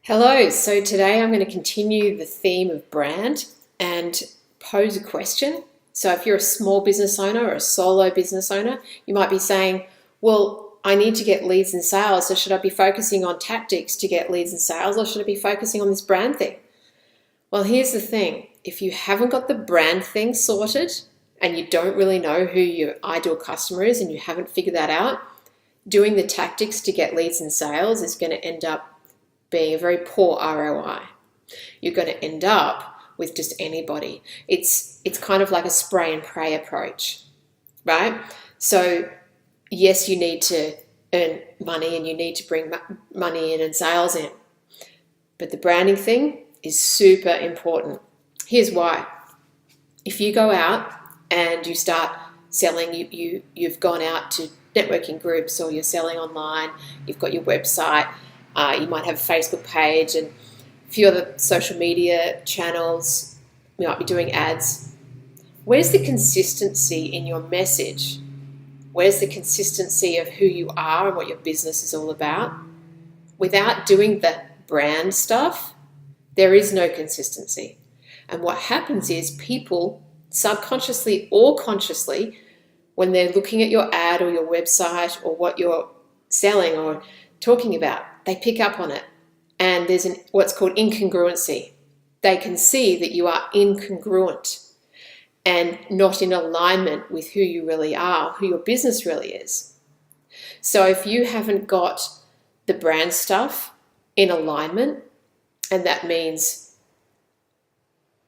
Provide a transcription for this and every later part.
Hello, so today I'm going to continue the theme of brand and pose a question. So if you're a small business owner or a solo business owner, you might be saying, well, I need to get leads and sales, so should I be focusing on tactics to get leads and sales, or should I be focusing on this brand thing? Well, here's the thing. If you haven't got the brand thing sorted and you don't really know who your ideal customer is and you haven't figured that out, doing the tactics to get leads and sales is going to end up being a very poor ROI. You're going to end up with just anybody. It's kind of like a spray and pray approach, right? So yes, you need to earn money and you need to bring money in and sales in, but the branding thing is super important. Here's why. If you go out and you start selling, you've gone out to networking groups or you're selling online, you've got your website, you might have a Facebook page and a few other social media channels. You might be doing ads. Where's the consistency in your message? Where's the consistency of who you are and what your business is all about? Without doing the brand stuff, there is no consistency. And what happens is people, subconsciously or consciously, when they're looking at your ad or your website or what you're selling or talking about, they pick up on it. And there's what's called incongruency. They can see that you are incongruent and not in alignment with who you really are, who your business really is. So if you haven't got the brand stuff in alignment, and that means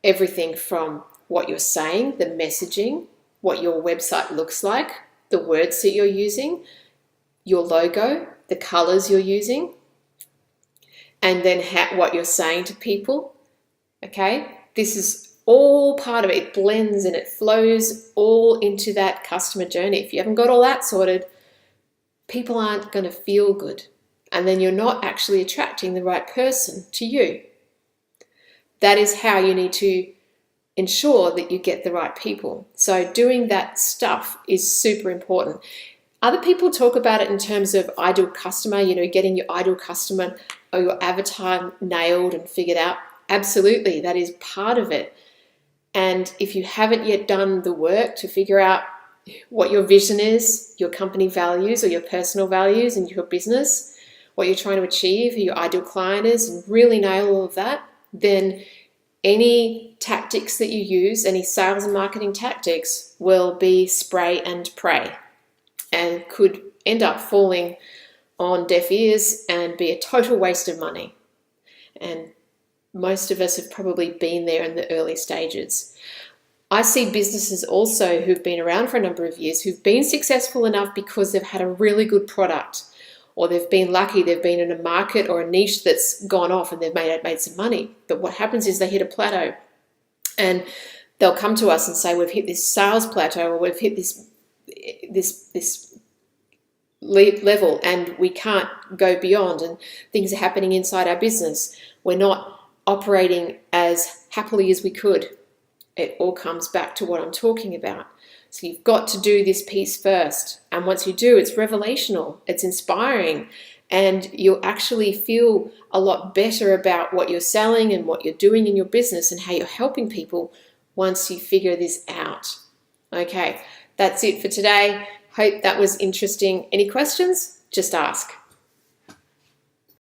everything from what you're saying, the messaging, what your website looks like, the words that you're using, your logo, the colors you're using, and then what you're saying to people, okay? This is all part of it. It blends and it flows all into that customer journey. If you haven't got all that sorted, people aren't going to feel good. And then you're not actually attracting the right person to you. That is how you need to ensure that you get the right people. So doing that stuff is super important. Other people talk about it in terms of ideal customer, getting your ideal customer or your avatar nailed and figured out. Absolutely, that is part of it. And if you haven't yet done the work to figure out what your vision is, your company values or your personal values in your business, what you're trying to achieve, who your ideal client is, and really nail all of that, then any tactics that you use, any sales and marketing tactics, will be spray and pray and could end up falling on deaf ears and be a total waste of money. And most of us have probably been there in the early stages. I see businesses also who've been around for a number of years who've been successful enough because they've had a really good product, or they've been lucky, they've been in a market or a niche that's gone off and they've made some money. But what happens is they hit a plateau and they'll come to us and say, we've hit this sales plateau, or we've hit this level and we can't go beyond, and things are happening inside our business. We're not operating as happily as we could. It all comes back to what I'm talking about. So you've got to do this piece first. And once you do, it's revelational, it's inspiring, and you'll actually feel a lot better about what you're selling and what you're doing in your business and how you're helping people once you figure this out. Okay, that's it for today. Hope that was interesting. Any questions? Just ask.